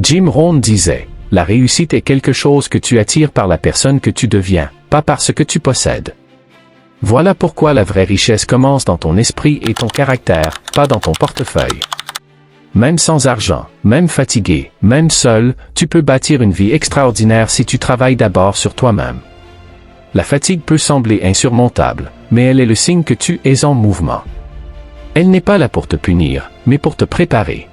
Jim Rohn disait, « La réussite est quelque chose que tu attires par la personne que tu deviens, pas par ce que tu possèdes. » Voilà pourquoi la vraie richesse commence dans ton esprit et ton caractère, pas dans ton portefeuille. Même sans argent, même fatigué, même seul, tu peux bâtir une vie extraordinaire si tu travailles d'abord sur toi-même. La fatigue peut sembler insurmontable, mais elle est le signe que tu es en mouvement. Elle n'est pas là pour te punir, mais pour te préparer.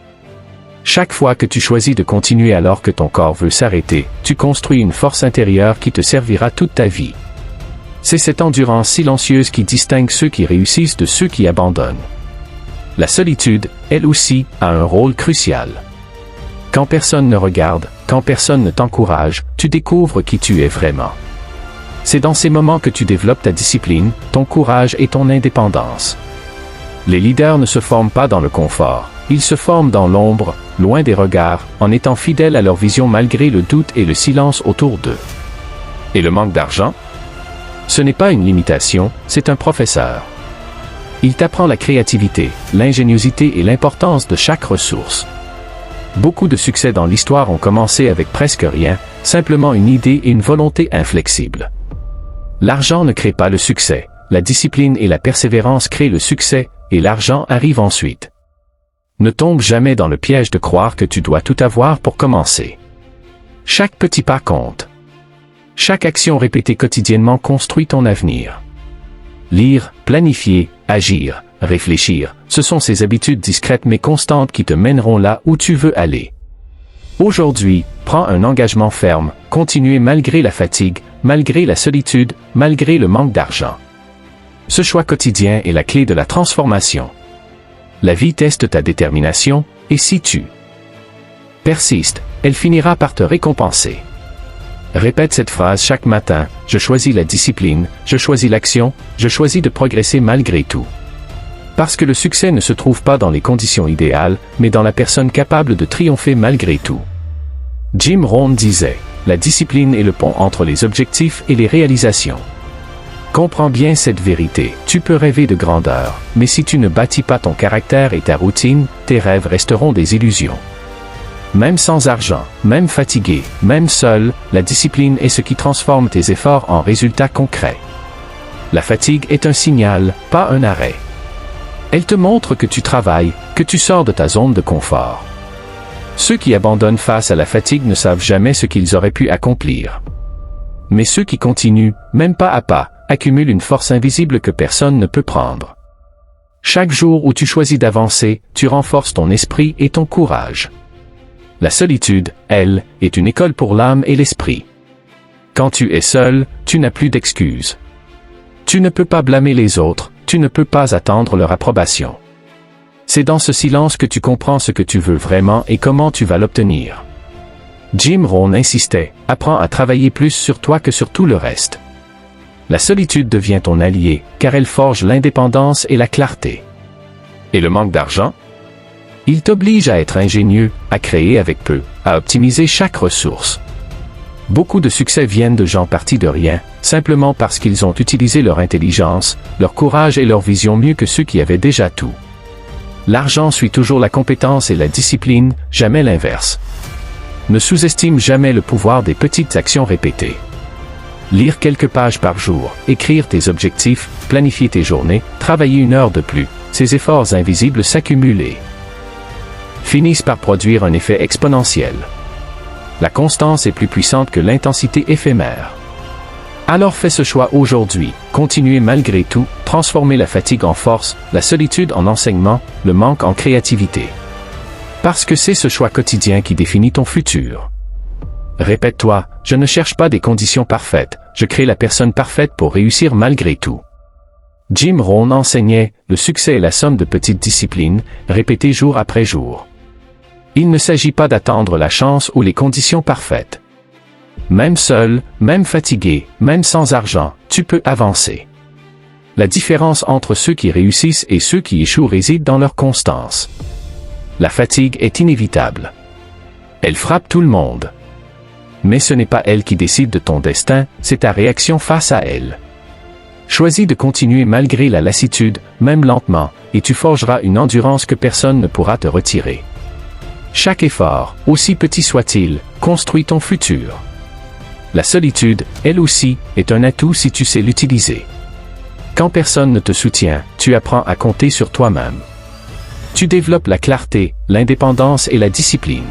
Chaque fois que tu choisis de continuer alors que ton corps veut s'arrêter, tu construis une force intérieure qui te servira toute ta vie. C'est cette endurance silencieuse qui distingue ceux qui réussissent de ceux qui abandonnent. La solitude, elle aussi, a un rôle crucial. Quand personne ne regarde, quand personne ne t'encourage, tu découvres qui tu es vraiment. C'est dans ces moments que tu développes ta discipline, ton courage et ton indépendance. Les leaders ne se forment pas dans le confort, ils se forment dans l'ombre, loin des regards, en étant fidèles à leur vision malgré le doute et le silence autour d'eux. Et le manque d'argent? Ce n'est pas une limitation, c'est un professeur. Il t'apprend la créativité, l'ingéniosité et l'importance de chaque ressource. Beaucoup de succès dans l'histoire ont commencé avec presque rien, simplement une idée et une volonté inflexible. L'argent ne crée pas le succès, la discipline et la persévérance créent le succès, et l'argent arrive ensuite. Ne tombe jamais dans le piège de croire que tu dois tout avoir pour commencer. Chaque petit pas compte. Chaque action répétée quotidiennement construit ton avenir. Lire, planifier, agir, réfléchir, ce sont ces habitudes discrètes mais constantes qui te mèneront là où tu veux aller. Aujourd'hui, prends un engagement ferme, continuez malgré la fatigue, malgré la solitude, malgré le manque d'argent. Ce choix quotidien est la clé de la transformation. La vie teste ta détermination, et si tu persistes, elle finira par te récompenser. Répète cette phrase chaque matin, je choisis la discipline, je choisis l'action, je choisis de progresser malgré tout. Parce que le succès ne se trouve pas dans les conditions idéales, mais dans la personne capable de triompher malgré tout. Jim Rohn disait, la discipline est le pont entre les objectifs et les réalisations. Comprends bien cette vérité, tu peux rêver de grandeur, mais si tu ne bâtis pas ton caractère et ta routine, tes rêves resteront des illusions. Même sans argent, même fatigué, même seul, la discipline est ce qui transforme tes efforts en résultats concrets. La fatigue est un signal, pas un arrêt. Elle te montre que tu travailles, que tu sors de ta zone de confort. Ceux qui abandonnent face à la fatigue ne savent jamais ce qu'ils auraient pu accomplir. Mais ceux qui continuent, même pas à pas, accumulent une force invisible que personne ne peut prendre. Chaque jour où tu choisis d'avancer, tu renforces ton esprit et ton courage. La solitude, elle, est une école pour l'âme et l'esprit. Quand tu es seul, tu n'as plus d'excuses. Tu ne peux pas blâmer les autres, tu ne peux pas attendre leur approbation. C'est dans ce silence que tu comprends ce que tu veux vraiment et comment tu vas l'obtenir. Jim Rohn insistait, apprends à travailler plus sur toi que sur tout le reste. La solitude devient ton allié, car elle forge l'indépendance et la clarté. Et le manque d'argent? Il t'oblige à être ingénieux, à créer avec peu, à optimiser chaque ressource. Beaucoup de succès viennent de gens partis de rien, simplement parce qu'ils ont utilisé leur intelligence, leur courage et leur vision mieux que ceux qui avaient déjà tout. L'argent suit toujours la compétence et la discipline, jamais l'inverse. Ne sous-estime jamais le pouvoir des petites actions répétées. Lire quelques pages par jour, écrire tes objectifs, planifier tes journées, travailler 1 heure de plus, ces efforts invisibles s'accumulent et finissent par produire un effet exponentiel. La constance est plus puissante que l'intensité éphémère. Alors fais ce choix aujourd'hui, continuez malgré tout, transformez la fatigue en force, la solitude en enseignement, le manque en créativité. Parce que c'est ce choix quotidien qui définit ton futur. Répète-toi, je ne cherche pas des conditions parfaites, je crée la personne parfaite pour réussir malgré tout. Jim Rohn enseignait, le succès est la somme de petites disciplines, répétées jour après jour. Il ne s'agit pas d'attendre la chance ou les conditions parfaites. Même seul, même fatigué, même sans argent, tu peux avancer. La différence entre ceux qui réussissent et ceux qui échouent réside dans leur constance. La fatigue est inévitable. Elle frappe tout le monde. Mais ce n'est pas elle qui décide de ton destin, c'est ta réaction face à elle. Choisis de continuer malgré la lassitude, même lentement, et tu forgeras une endurance que personne ne pourra te retirer. Chaque effort, aussi petit soit-il, construit ton futur. La solitude, elle aussi, est un atout si tu sais l'utiliser. Quand personne ne te soutient, tu apprends à compter sur toi-même. Tu développes la clarté, l'indépendance et la discipline.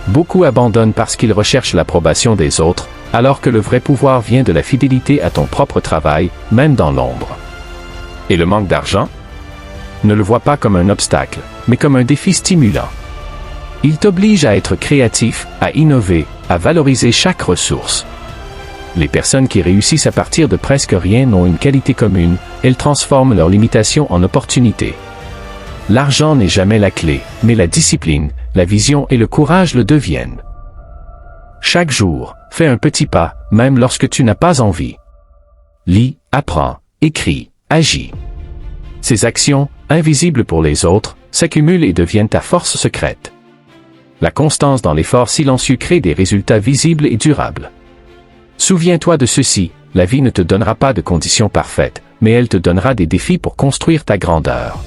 Beaucoup abandonnent parce qu'ils recherchent l'approbation des autres, alors que le vrai pouvoir vient de la fidélité à ton propre travail, même dans l'ombre. Et le manque d'argent? Ne le vois pas comme un obstacle, mais comme un défi stimulant. Il t'oblige à être créatif, à innover, à valoriser chaque ressource. Les personnes qui réussissent à partir de presque rien ont une qualité commune, elles transforment leurs limitations en opportunités. L'argent n'est jamais la clé, mais la discipline, la vision et le courage le deviennent. Chaque jour, fais un petit pas, même lorsque tu n'as pas envie. Lis, apprends, écris, agis. Ces actions, invisibles pour les autres, s'accumulent et deviennent ta force secrète. La constance dans l'effort silencieux crée des résultats visibles et durables. Souviens-toi de ceci, la vie ne te donnera pas de conditions parfaites, mais elle te donnera des défis pour construire ta grandeur.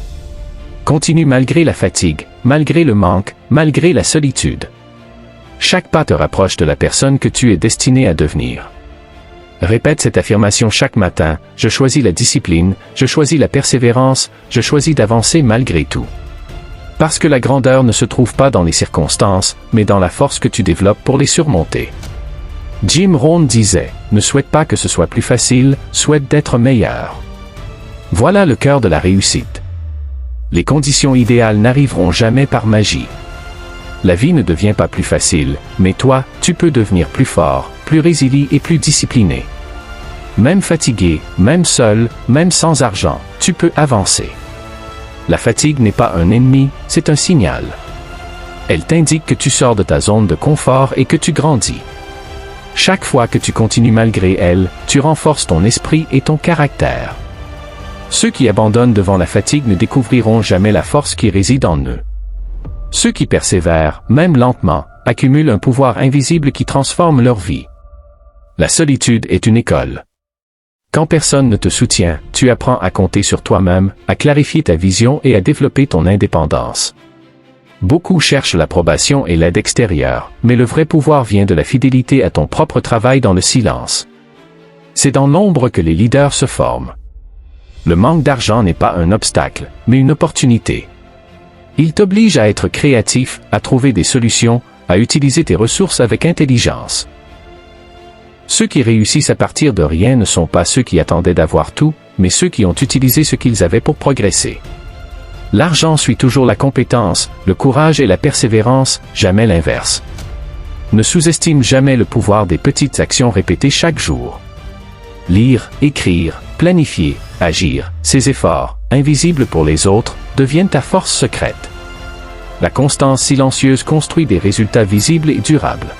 Continue malgré la fatigue, malgré le manque, malgré la solitude. Chaque pas te rapproche de la personne que tu es destiné à devenir. Répète cette affirmation chaque matin, je choisis la discipline, je choisis la persévérance, je choisis d'avancer malgré tout. Parce que la grandeur ne se trouve pas dans les circonstances, mais dans la force que tu développes pour les surmonter. Jim Rohn disait, ne souhaite pas que ce soit plus facile, souhaite d'être meilleur. Voilà le cœur de la réussite. Les conditions idéales n'arriveront jamais par magie. La vie ne devient pas plus facile, mais toi, tu peux devenir plus fort, plus résilient et plus discipliné. Même fatigué, même seul, même sans argent, tu peux avancer. La fatigue n'est pas un ennemi, c'est un signal. Elle t'indique que tu sors de ta zone de confort et que tu grandis. Chaque fois que tu continues malgré elle, tu renforces ton esprit et ton caractère. Ceux qui abandonnent devant la fatigue ne découvriront jamais la force qui réside en eux. Ceux qui persévèrent, même lentement, accumulent un pouvoir invisible qui transforme leur vie. La solitude est une école. Quand personne ne te soutient, tu apprends à compter sur toi-même, à clarifier ta vision et à développer ton indépendance. Beaucoup cherchent l'approbation et l'aide extérieure, mais le vrai pouvoir vient de la fidélité à ton propre travail dans le silence. C'est dans l'ombre que les leaders se forment. Le manque d'argent n'est pas un obstacle, mais une opportunité. Il t'oblige à être créatif, à trouver des solutions, à utiliser tes ressources avec intelligence. Ceux qui réussissent à partir de rien ne sont pas ceux qui attendaient d'avoir tout, mais ceux qui ont utilisé ce qu'ils avaient pour progresser. L'argent suit toujours la compétence, le courage et la persévérance, jamais l'inverse. Ne sous-estime jamais le pouvoir des petites actions répétées chaque jour. Lire, écrire, planifier, agir, ces efforts, invisibles pour les autres, deviennent ta force secrète. La constance silencieuse construit des résultats visibles et durables.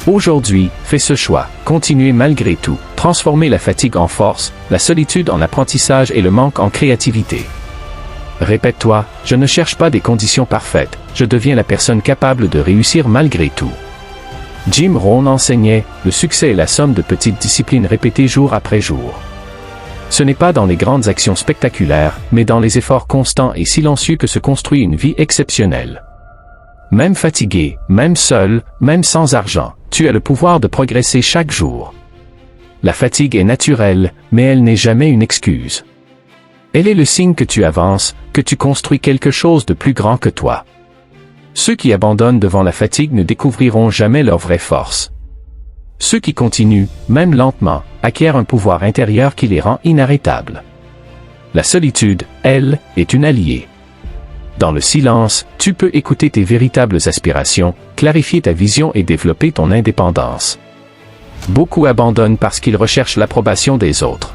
Aujourd'hui, fais ce choix, continuez malgré tout, transformez la fatigue en force, la solitude en apprentissage et le manque en créativité. Répète-toi, je ne cherche pas des conditions parfaites, je deviens la personne capable de réussir malgré tout. Jim Rohn enseignait, le succès est la somme de petites disciplines répétées jour après jour. Ce n'est pas dans les grandes actions spectaculaires, mais dans les efforts constants et silencieux que se construit une vie exceptionnelle. Même fatigué, même seul, même sans argent, tu as le pouvoir de progresser chaque jour. La fatigue est naturelle, mais elle n'est jamais une excuse. Elle est le signe que tu avances, que tu construis quelque chose de plus grand que toi. Ceux qui abandonnent devant la fatigue ne découvriront jamais leur vraie force. Ceux qui continuent, même lentement, acquièrent un pouvoir intérieur qui les rend inarrêtables. La solitude, elle, est une alliée. Dans le silence, tu peux écouter tes véritables aspirations, clarifier ta vision et développer ton indépendance. Beaucoup abandonnent parce qu'ils recherchent l'approbation des autres.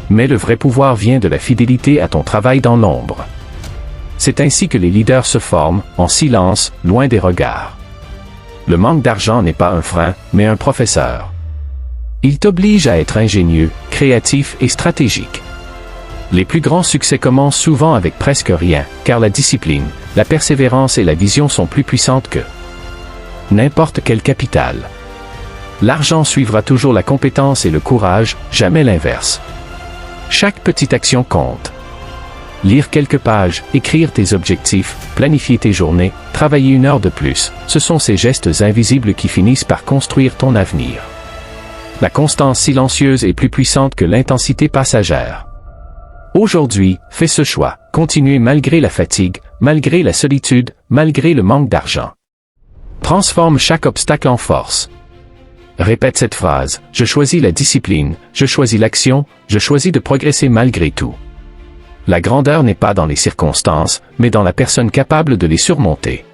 Mais le vrai pouvoir vient de la fidélité à ton travail dans l'ombre. C'est ainsi que les leaders se forment, en silence, loin des regards. Le manque d'argent n'est pas un frein, mais un professeur. Il t'oblige à être ingénieux, créatif et stratégique. Les plus grands succès commencent souvent avec presque rien, car la discipline, la persévérance et la vision sont plus puissantes que n'importe quel capital. L'argent suivra toujours la compétence et le courage, jamais l'inverse. Chaque petite action compte. Lire quelques pages, écrire tes objectifs, planifier tes journées, travailler 1 heure de plus, ce sont ces gestes invisibles qui finissent par construire ton avenir. La constance silencieuse est plus puissante que l'intensité passagère. Aujourd'hui, fais ce choix, continuez malgré la fatigue, malgré la solitude, malgré le manque d'argent. Transforme chaque obstacle en force. Répète cette phrase, je choisis la discipline, je choisis l'action, je choisis de progresser malgré tout. La grandeur n'est pas dans les circonstances, mais dans la personne capable de les surmonter.